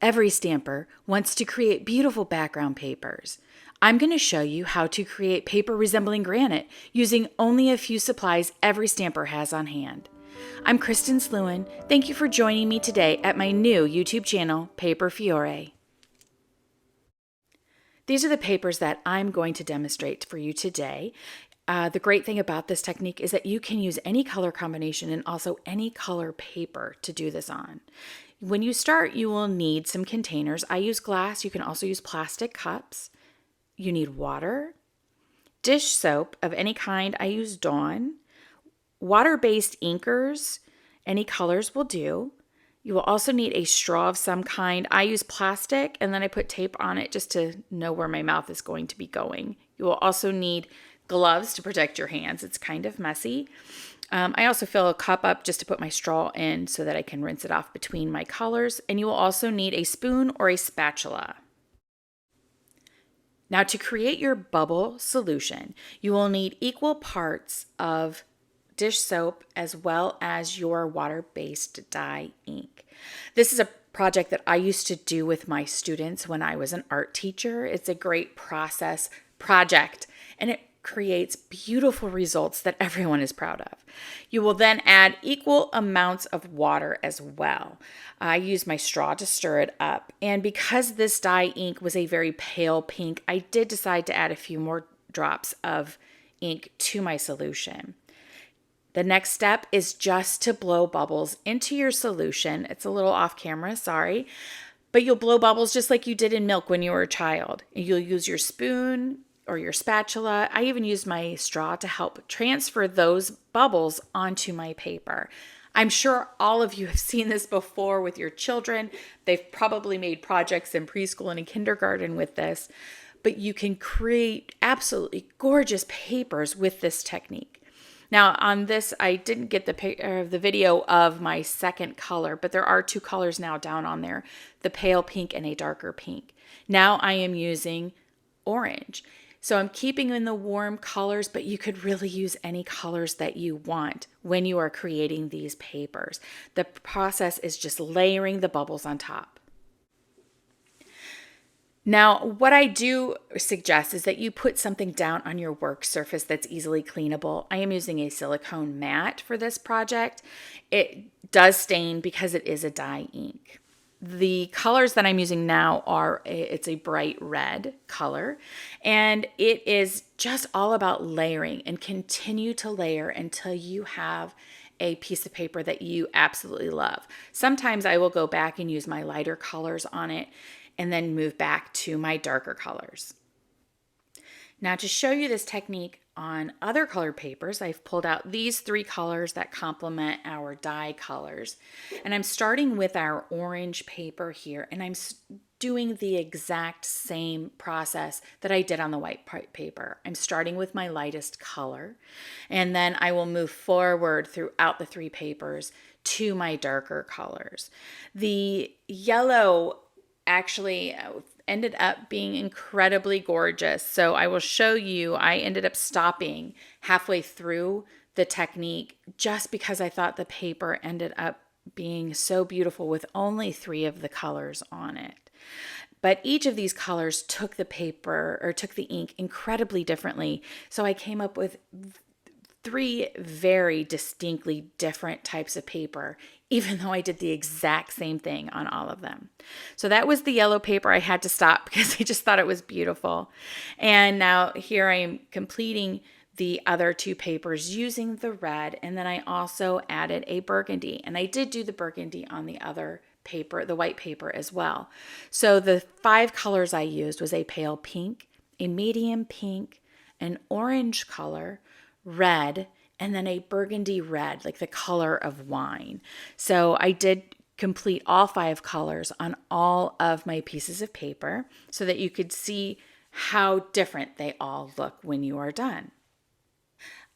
Every stamper wants to create beautiful background papers. I'm going to show you how to create paper resembling granite using only a few supplies every stamper has on hand. I'm Kristen Slewin. Thank you for joining me today at my new YouTube channel, Paper Fiore. These are the papers that I'm going to demonstrate for you today. The great thing about this technique is that you can use any color combination and also any color paper to do this on. When you start, you will need some containers. I use glass. You can also use plastic cups. You need water, dish soap of any kind. I use Dawn. Water-based inkers, any colors will do. You will also need a straw of some kind. I use plastic and then I put tape on it just to know where my mouth is going to be going. You will also need gloves to protect your hands. It's kind of messy. I also fill a cup up just to put my straw in so that I can rinse it off between my colors. And you will also need a spoon or a spatula. Now, to create your bubble solution, you will need equal parts of dish soap as well as your water-based dye ink. This is a project that I used to do with my students when I was an art teacher. It's a great project, and it creates beautiful results that everyone is proud of. You will then add equal amounts of water as well. I use my straw to stir it up, and because this dye ink was a very pale pink, I did decide to add a few more drops of ink to my solution. The next step is just to blow bubbles into your solution. It's a little off camera, sorry, but you'll blow bubbles just like you did in milk when you were a child. You'll use your spoon or your spatula. I even used my straw to help transfer those bubbles onto my paper. I'm sure all of you have seen this before with your children. They've probably made projects in preschool and in kindergarten with this, but you can create absolutely gorgeous papers with this technique. Now on this, I didn't get the video of my second color, but there are two colors now down on there, the pale pink and a darker pink. Now I am using orange. So I'm keeping in the warm colors, but you could really use any colors that you want when you are creating these papers. The process is just layering the bubbles on top. Now, what I do suggest is that you put something down on your work surface that's easily cleanable. I am using a silicone mat for this project. It does stain because it is a dye ink. The colors that I'm using now it's a bright red color, and it is just all about layering, and continue to layer until you have a piece of paper that you absolutely love. Sometimes I will go back and use my lighter colors on it and then move back to my darker colors. Now, to show you this technique on other colored papers, I've pulled out these three colors that complement our dye colors. And I'm starting with our orange paper here, and I'm doing the exact same process that I did on the white paper. I'm starting with my lightest color, and then I will move forward throughout the three papers to my darker colors. The yellow actually ended up being incredibly gorgeous. So I will show you, I ended up stopping halfway through the technique just because I thought the paper ended up being so beautiful with only three of the colors on it. But each of these colors took the paper or took the ink incredibly differently. So I came up with three very distinctly different types of paper, even though I did the exact same thing on all of them. So that was the yellow paper. I had to stop because I just thought it was beautiful. And now here I am completing the other two papers using the red, and then I also added a burgundy, and I did do the burgundy on the other paper, the white paper as well. So the five colors I used was a pale pink, a medium pink, an orange color, red, and then a burgundy red, like the color of wine. So I did complete all five colors on all of my pieces of paper so that you could see how different they all look when you are done.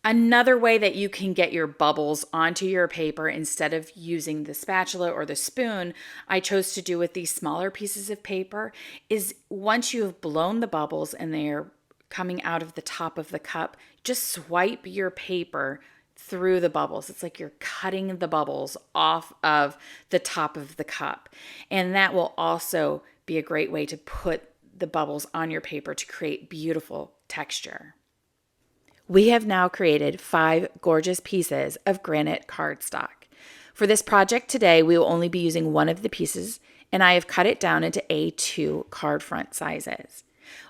Another way that you can get your bubbles onto your paper instead of using the spatula or the spoon, I chose to do with these smaller pieces of paper, is once you have blown the bubbles and they're coming out of the top of the cup, just swipe your paper through the bubbles. It's like you're cutting the bubbles off of the top of the cup. And that will also be a great way to put the bubbles on your paper to create beautiful texture. We have now created 5 gorgeous pieces of granite cardstock. For this project today, we will only be using one of the pieces, and I have cut it down into A2 card front sizes.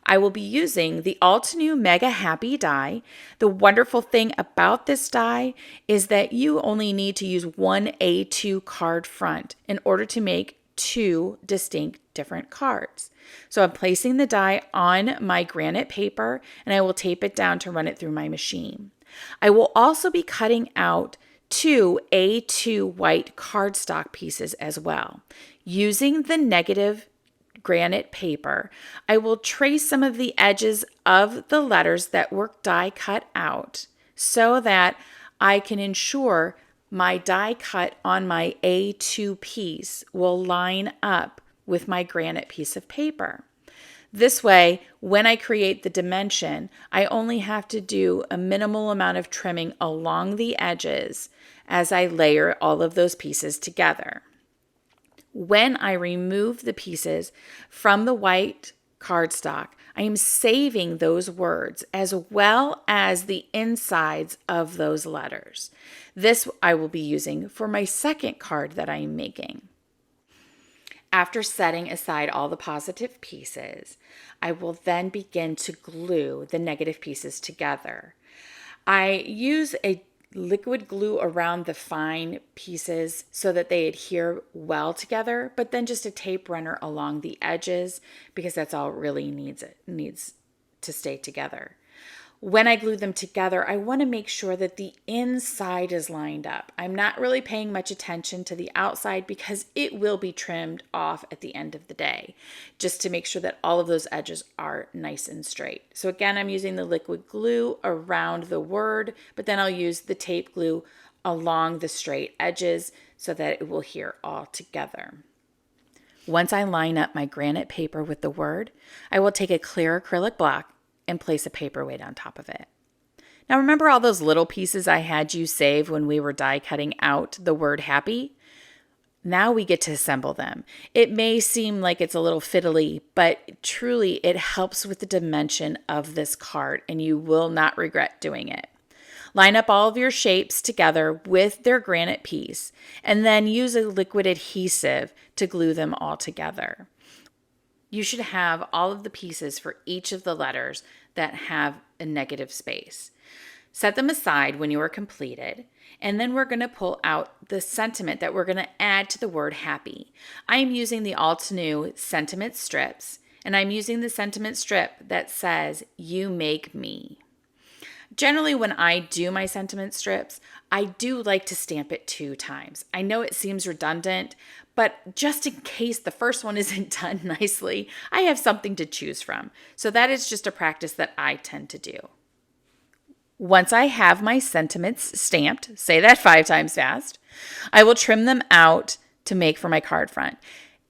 I will be using the Altenew Mega Happy die. The wonderful thing about this die is that you only need to use one A2 card front in order to make 2 distinct different cards. So I'm placing the die on my granite paper and I will tape it down to run it through my machine. I will also be cutting out 2 A2 white cardstock pieces as well. Using the negative granite paper, I will trace some of the edges of the letters that were die cut out so that I can ensure my die cut on my A2 piece will line up with my granite piece of paper. This way, when I create the dimension, I only have to do a minimal amount of trimming along the edges as I layer all of those pieces together. When I remove the pieces from the white cardstock, I am saving those words as well as the insides of those letters. This I will be using for my second card that I am making. After setting aside all the positive pieces, I will then begin to glue the negative pieces together. I use a liquid glue around the fine pieces so that they adhere well together, but then just a tape runner along the edges because that's all it really needs to stay together. When I glue them together, I want to make sure that the inside is lined up. I'm not really paying much attention to the outside because it will be trimmed off at the end of the day, just to make sure that all of those edges are nice and straight. So again, I'm using the liquid glue around the word, but then I'll use the tape glue along the straight edges so that it will adhere all together. Once I line up my granite paper with the word, I will take a clear acrylic block and place a paperweight on top of it. Now remember all those little pieces I had you save when we were die cutting out the word happy? Now we get to assemble them. It may seem like it's a little fiddly, but truly it helps with the dimension of this card and you will not regret doing it. Line up all of your shapes together with their granite piece and then use a liquid adhesive to glue them all together. You should have all of the pieces for each of the letters that have a negative space. Set them aside when you are completed, and then we're going to pull out the sentiment that we're going to add to the word happy. I am using the Altenew sentiment strips, and I'm using the sentiment strip that says, "You make me." Generally, when I do my sentiment strips, I do like to stamp it 2 times. I know it seems redundant, but just in case the first one isn't done nicely, I have something to choose from. So that is just a practice that I tend to do. Once I have my sentiments stamped, say that 5 times fast, I will trim them out to make for my card front.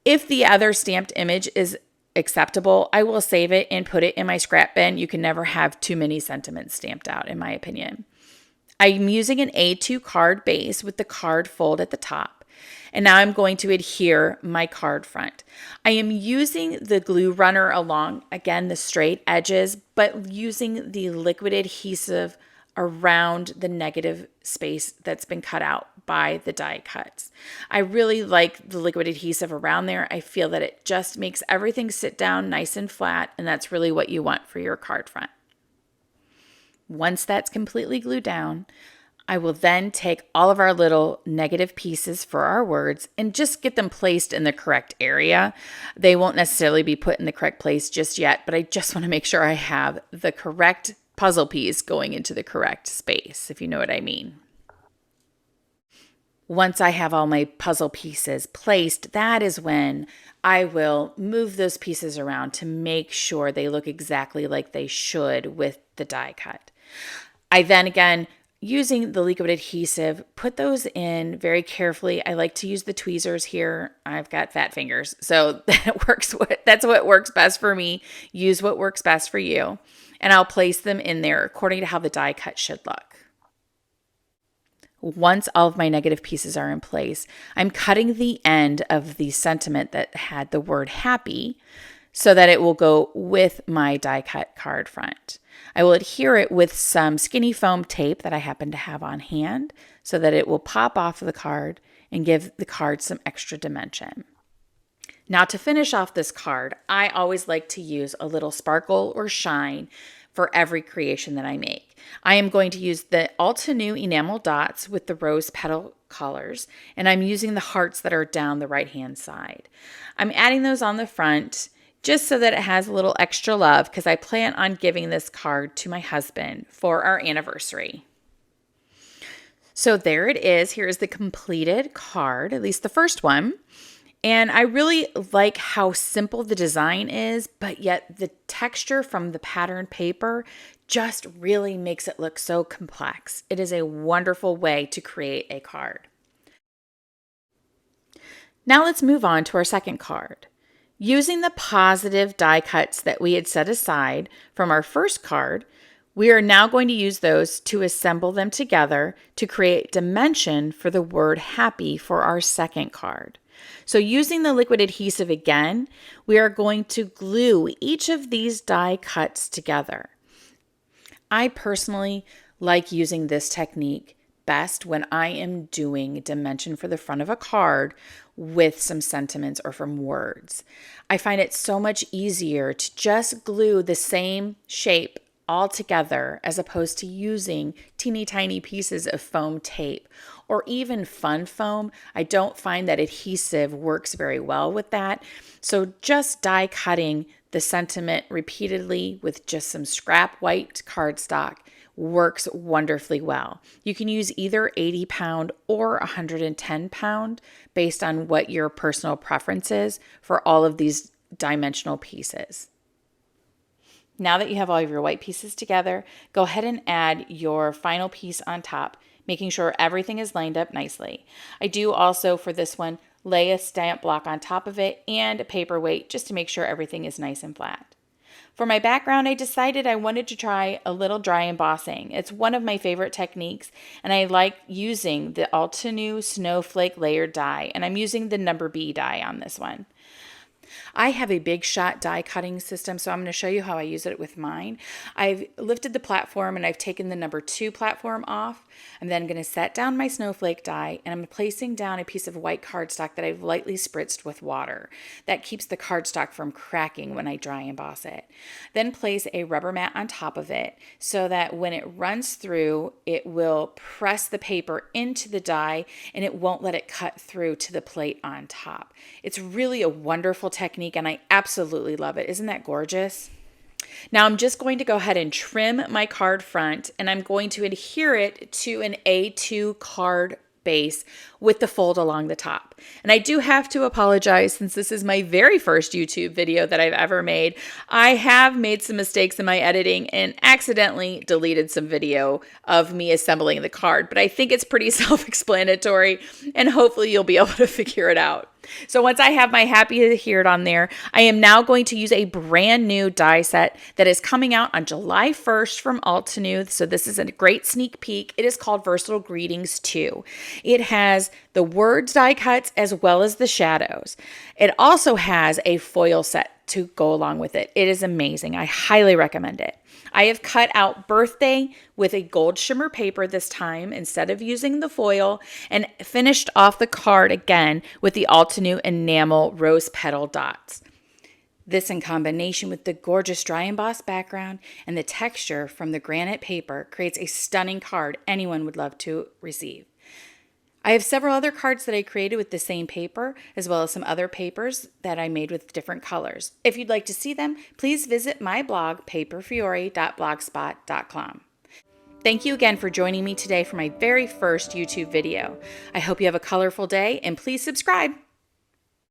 If the other stamped image is acceptable, I will save it and put it in my scrap bin. You can never have too many sentiments stamped out, in my opinion. I'm using an A2 card base with the card fold at the top. And now I'm going to adhere my card front. I am using the glue runner along, again, the straight edges, but using the liquid adhesive around the negative space that's been cut out by the die cuts. I really like the liquid adhesive around there. I feel that it just makes everything sit down nice and flat, and that's really what you want for your card front. Once that's completely glued down, I will then take all of our little negative pieces for our words and just get them placed in the correct area. They won't necessarily be put in the correct place just yet, but I just want to make sure I have the correct puzzle piece going into the correct space, if you know what I mean. Once I have all my puzzle pieces placed, that is when I will move those pieces around to make sure they look exactly like they should with the die cut. I then again, using the liquid adhesive, put those in very carefully. I like to use the tweezers here. I've got fat fingers, so that's what works best for me. Use what works best for you. And I'll place them in there according to how the die cut should look. Once all of my negative pieces are in place, I'm cutting the end of the sentiment that had the word happy so that it will go with my die cut card front. I will adhere it with some skinny foam tape that I happen to have on hand so that it will pop off of the card and give the card some extra dimension. Now, to finish off this card, I always like to use a little sparkle or shine for every creation that I make. I am going to use the Alta New enamel dots with the rose petal colors, and I'm using the hearts that are down the right-hand side. I'm adding those on the front just so that it has a little extra love because I plan on giving this card to my husband for our anniversary. So there it is. Here is the completed card, at least the first one. And I really like how simple the design is, but yet the texture from the patterned paper just really makes it look so complex. It is a wonderful way to create a card. Now let's move on to our second card. Using the positive die cuts that we had set aside from our first card, we are now going to use those to assemble them together to create dimension for the word happy for our second card. So using the liquid adhesive again, we are going to glue each of these die cuts together. I personally like using this technique best when I am doing dimension for the front of a card with some sentiments or from words. I find it so much easier to just glue the same shape all together as opposed to using teeny tiny pieces of foam tape or even fun foam. I don't find that adhesive works very well with that. So just die cutting the sentiment repeatedly with just some scrap white cardstock works wonderfully well. You can use either 80 pound or 110 pound based on what your personal preference is for all of these dimensional pieces. Now that you have all of your white pieces together, go ahead and add your final piece on top, making sure everything is lined up nicely. I do also, for this one, lay a stamp block on top of it and a paperweight just to make sure everything is nice and flat. For my background, I decided I wanted to try a little dry embossing. It's one of my favorite techniques, and I like using the Alta New Snowflake Layered Die, and I'm using the number B die on this one. I have a big shot die cutting system, so I'm going to show you how I use it with mine. I've lifted the platform and I've taken the number 2 platform off. I'm then going to set down my snowflake die and I'm placing down a piece of white cardstock that I've lightly spritzed with water. That keeps the cardstock from cracking when I dry emboss it. Then place a rubber mat on top of it so that when it runs through, it will press the paper into the die and it won't let it cut through to the plate on top. It's really a wonderful technique and I absolutely love it. Isn't that gorgeous? Now I'm just going to go ahead and trim my card front and I'm going to adhere it to an A2 card base with the fold along the top. And I do have to apologize since this is my very first YouTube video that I've ever made. I have made some mistakes in my editing and accidentally deleted some video of me assembling the card, but I think it's pretty self-explanatory and hopefully you'll be able to figure it out. So once I have my happy adhered on there, I am now going to use a brand new die set that is coming out on July 1st from Alta New. So this is a great sneak peek. It is called Versatile Greetings 2. It has the words die cuts as well as the shadows. It also has a foil set to go along with it. It is amazing. I highly recommend it. I have cut out birthday with a gold shimmer paper this time instead of using the foil and finished off the card again with the Alta New enamel rose petal dots. This in combination with the gorgeous dry embossed background and the texture from the granite paper creates a stunning card anyone would love to receive. I have several other cards that I created with the same paper, as well as some other papers that I made with different colors. If you'd like to see them, please visit my blog, paperfiore.blogspot.com. Thank you again for joining me today for my very first YouTube video. I hope you have a colorful day, and please subscribe.